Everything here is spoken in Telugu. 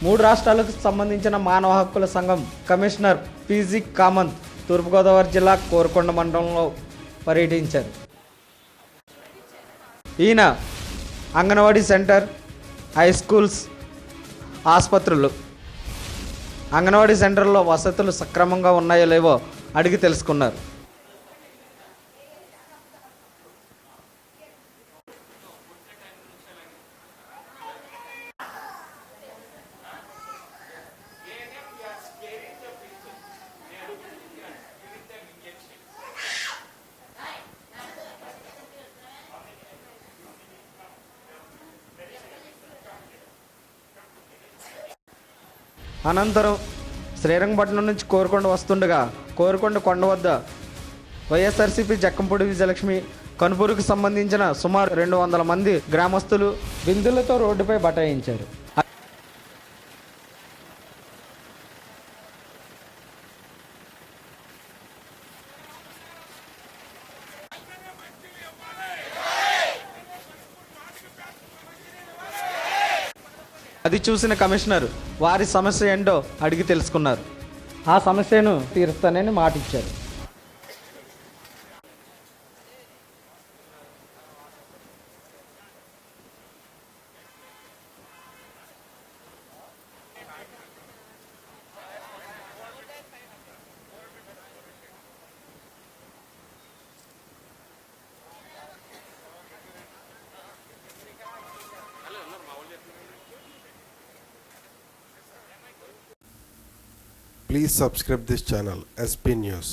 మూడు రాష్ట్రాలకు సంబంధించిన మానవ హక్కుల సంఘం కమిషనర్ పీజీ కామంత్ తూర్పుగోదావరి జిల్లా కోరుకొండ మండలంలో పర్యటించారు. ఈయన అంగన్వాడీ సెంటర్, హై స్కూల్స్, ఆసుపత్రులు, అంగన్వాడీ సెంటర్లో వసతులు సక్రమంగా ఉన్నాయో లేవో అడిగి తెలుసుకున్నారు. అనంతరం శ్రీరంగపట్నం నుంచి కోరుకొండ వస్తుండగా కోరుకొండ కొండ వద్ద వైఎస్ఆర్సీపీ జక్కంపూడి విజయలక్ష్మి కనుపూరుకు సంబంధించిన సుమారు 200 మంది గ్రామస్తులు బిందులతో రోడ్డుపై బటాయించారు. అది చూసిన కమిషనర్ వారి సమస్య ఏంటో అడిగి తెలుసుకున్నారు. ఆ సమస్యను తీరుస్తానని మాట ఇచ్చారు. Please subscribe this channel, SP News.